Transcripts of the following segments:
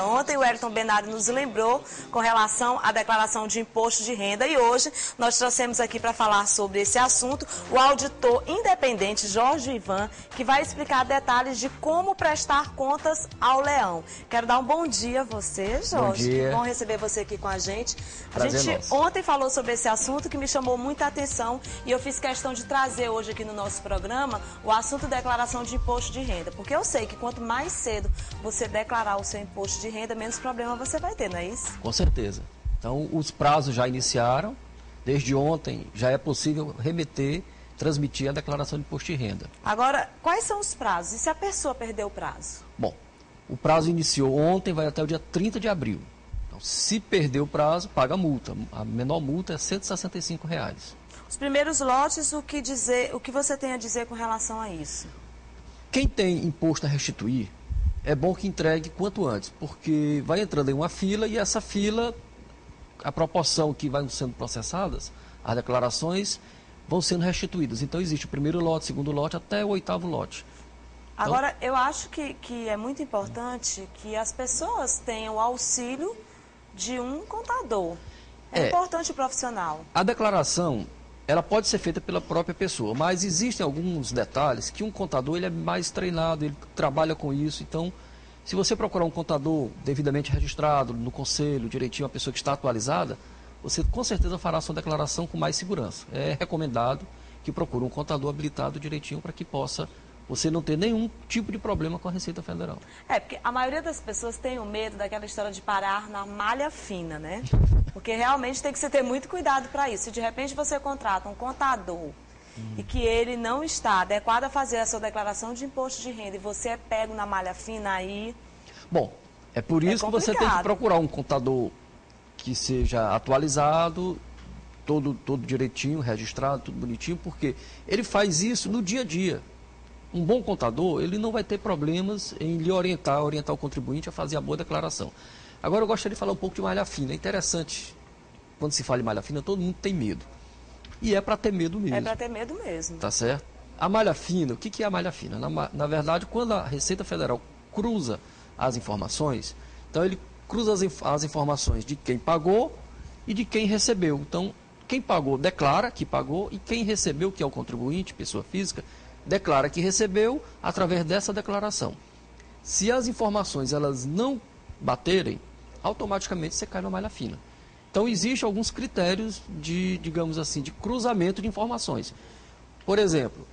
Ontem o Wellington Benário nos lembrou com relação à declaração de imposto de renda e hoje nós trouxemos aqui para falar sobre esse assunto o auditor independente Jorge Ivan, que vai explicar detalhes de como prestar contas ao leão. Quero dar um bom dia a você, Jorge. Bom dia. Que bom receber você aqui com a gente. Prazer A gente nosso. ontem falou sobre esse assunto que me chamou muita atenção e eu fiz questão de trazer hoje aqui no nosso programa o assunto declaração de imposto de renda, porque eu sei que quanto mais cedo você declarar o seu imposto de renda, menos problema você vai ter, não é isso? Com certeza. Então, os prazos já iniciaram. Desde ontem já é possível remeter, transmitir a declaração de imposto de renda. Agora, quais são os prazos? E se a pessoa perdeu o prazo? Bom, o prazo iniciou ontem, vai até o dia 30 de abril. Então, se perder o prazo, paga a multa. A menor multa é R$ 165. Os primeiros lotes, o que você tem a dizer com relação a isso? Quem tem imposto a restituir, é bom que entregue quanto antes, porque vai entrando em uma fila e essa fila, a proporção que vai sendo processadas, as declarações vão sendo restituídas. Então existe o primeiro lote, o segundo lote, até o 8º lote. Agora, eu acho que é muito importante que as pessoas tenham o auxílio de um contador. É importante o profissional. A declaração, ela pode ser feita pela própria pessoa, mas existem alguns detalhes que um contador ele é mais treinado, ele trabalha com isso. Então, se você procurar um contador devidamente registrado no conselho, direitinho, uma pessoa que está atualizada, você com certeza fará a sua declaração com mais segurança. É recomendado que procure um contador habilitado direitinho para que possa você não ter nenhum tipo de problema com a Receita Federal. Porque a maioria das pessoas tem o medo daquela história de parar na malha fina, né? Porque realmente tem que se ter muito cuidado para isso. Se de repente você contrata um contador e que ele não está adequado a fazer a sua declaração de imposto de renda e você é pego na malha fina, aí... Bom, é por isso que você tem que procurar um contador que seja atualizado, todo direitinho, registrado, tudo bonitinho, porque ele faz isso no dia a dia. Um bom contador, ele não vai ter problemas em lhe orientar o contribuinte a fazer a boa declaração. Agora eu gostaria de falar um pouco de malha fina. É interessante, quando se fala em malha fina, todo mundo tem medo. E é para ter medo mesmo. É para ter medo mesmo. Tá certo? A malha fina, o que é a malha fina? Na verdade, quando a Receita Federal cruza as informações, então ele cruza as informações de quem pagou e de quem recebeu. Então, quem pagou declara que pagou e quem recebeu, que é o contribuinte, pessoa física, declara que recebeu através dessa declaração. Se as informações elas não baterem, automaticamente você cai na malha fina. Então, existem alguns critérios de, digamos assim, de cruzamento de informações. Por exemplo,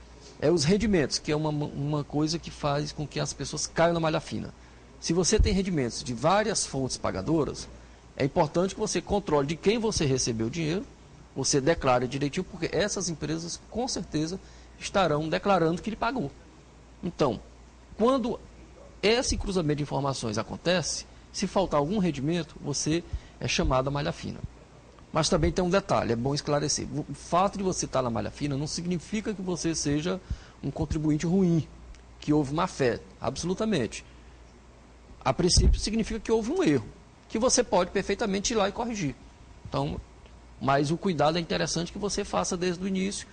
os rendimentos, que é uma coisa que faz com que as pessoas caiam na malha fina. Se você tem rendimentos de várias fontes pagadoras, é importante que você controle de quem você recebeu o dinheiro, você declare direitinho, porque essas empresas, com certeza, estarão declarando que ele pagou. Então, quando esse cruzamento de informações acontece, se faltar algum rendimento, você é chamado a malha fina. Mas também tem um detalhe, é bom esclarecer. O fato de você estar na malha fina não significa que você seja um contribuinte ruim, que houve má fé, absolutamente. A princípio, significa que houve um erro, que você pode perfeitamente ir lá e corrigir. Então, mas o cuidado é interessante que você faça desde o início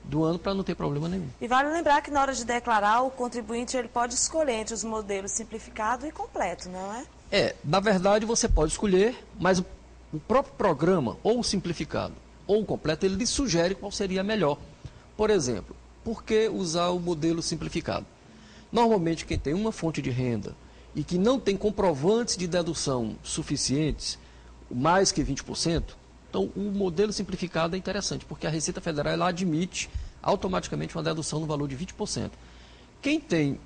do ano para não ter problema nenhum. E vale lembrar que na hora de declarar, o contribuinte ele pode escolher entre os modelos simplificado e completo, não é? Na verdade você pode escolher, mas o próprio programa, ou o simplificado, ou o completo, ele lhe sugere qual seria melhor. Por exemplo, por que usar o modelo simplificado? Normalmente quem tem uma fonte de renda e que não tem comprovantes de dedução suficientes, mais que 20%, então o modelo simplificado é interessante, porque a Receita Federal ela admite automaticamente uma dedução no valor de 20%. Quem tem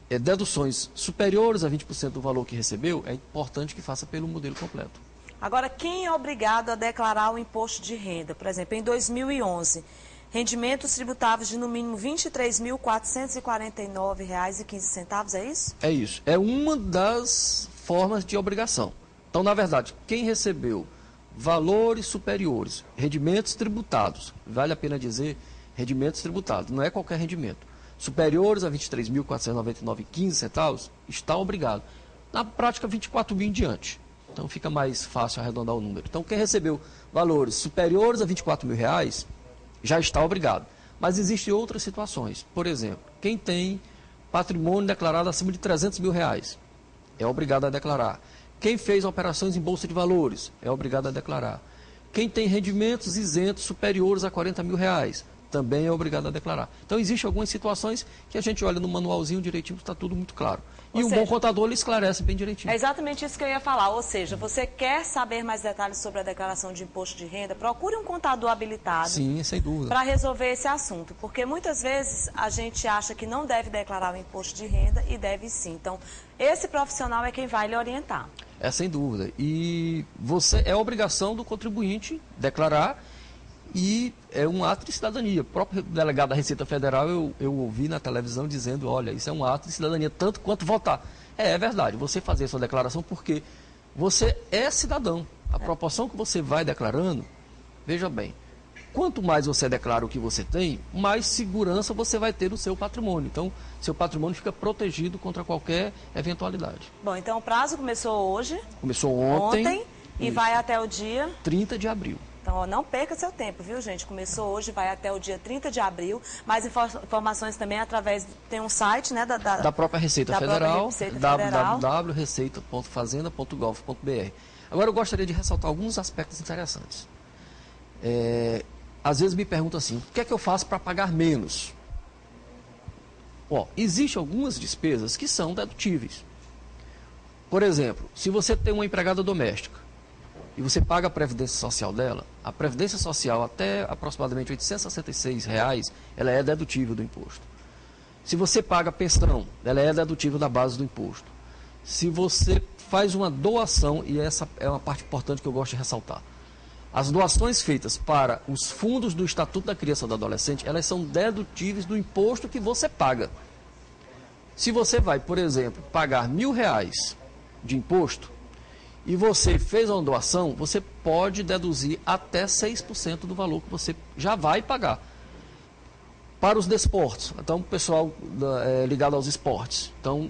deduções superiores a 20% do valor que recebeu, é importante que faça pelo modelo completo. Agora, quem é obrigado a declarar o imposto de renda? Por exemplo, em 2011, rendimentos tributáveis de no mínimo R$ 23.449,15, é isso? É isso. É uma das formas de obrigação. Então, na verdade, quem recebeu valores superiores, rendimentos tributados, vale a pena dizer rendimentos tributados, não é qualquer rendimento, superiores a R$ 23.499,15, está obrigado. Na prática, 24 mil em diante. Então, fica mais fácil arredondar o número. Então, quem recebeu valores superiores a R$ 24 mil, já está obrigado. Mas existem outras situações. Por exemplo, quem tem patrimônio declarado acima de R$ 300 mil, é obrigado a declarar. Quem fez operações em bolsa de valores é obrigado a declarar. Quem tem rendimentos isentos superiores a R$40 mil, também é obrigado a declarar. Então, existem algumas situações que a gente olha no manualzinho direitinho, está tudo muito claro. E um bom contador, ele esclarece bem direitinho. É exatamente isso que eu ia falar. Ou seja, você quer saber mais detalhes sobre a declaração de imposto de renda, procure um contador habilitado. Sim, sem dúvida. Para resolver esse assunto. Porque muitas vezes a gente acha que não deve declarar o imposto de renda e deve sim. Então, esse profissional é quem vai lhe orientar. É, sem dúvida. E é obrigação do contribuinte declarar. E é um ato de cidadania. O próprio delegado da Receita Federal, eu ouvi na televisão dizendo, olha, isso é um ato de cidadania, tanto quanto votar. É verdade, você fazer sua declaração porque você é cidadão. A proporção que você vai declarando, veja bem, quanto mais você declara o que você tem, mais segurança você vai ter no seu patrimônio. Então, seu patrimônio fica protegido contra qualquer eventualidade. Bom, então o prazo começou hoje. Começou ontem e vai até o dia 30 de abril. Então, não perca seu tempo, viu, gente? Começou hoje, vai até o dia 30 de abril. Mais informações também através... Tem um site, né? Da própria Receita Federal, www.receita.fazenda.gov.br. Agora, eu gostaria de ressaltar alguns aspectos interessantes. Às vezes me perguntam assim, o que é que eu faço para pagar menos? Existem algumas despesas que são dedutíveis. Por exemplo, se você tem uma empregada doméstica, e você paga a previdência social dela, a previdência social até aproximadamente R$ 866, ela é dedutível do imposto. Se você paga a pensão, ela é dedutível da base do imposto. Se você faz uma doação, e essa é uma parte importante que eu gosto de ressaltar, as doações feitas para os fundos do Estatuto da Criança e do Adolescente, elas são dedutíveis do imposto que você paga. Se você vai, por exemplo, pagar R$1.000 de imposto, e você fez uma doação, você pode deduzir até 6% do valor que você já vai pagar. Para os desportos, então, o pessoal ligado aos esportes. Então,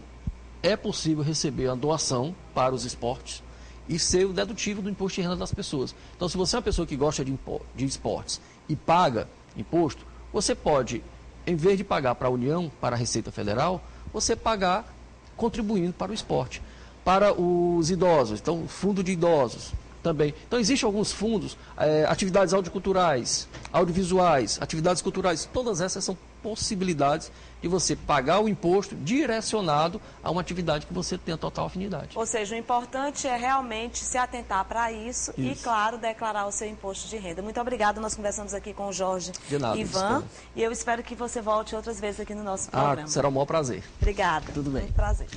é possível receber a doação para os esportes e ser o dedutível do imposto de renda das pessoas. Então, se você é uma pessoa que gosta de esportes e paga imposto, você pode, em vez de pagar para a União, para a Receita Federal, você pagar contribuindo para o esporte. Para os idosos, então, fundo de idosos também. Então, existem alguns fundos, atividades audioculturais, audiovisuais, atividades culturais, todas essas são possibilidades de você pagar o imposto direcionado a uma atividade que você tenha total afinidade. Ou seja, o importante é realmente se atentar para isso e, claro, declarar o seu imposto de renda. Muito obrigada, nós conversamos aqui com o Jorge Ivan e eu espero que você volte outras vezes aqui no nosso programa. Será um maior prazer. Obrigada. Tudo bem. Muito prazer.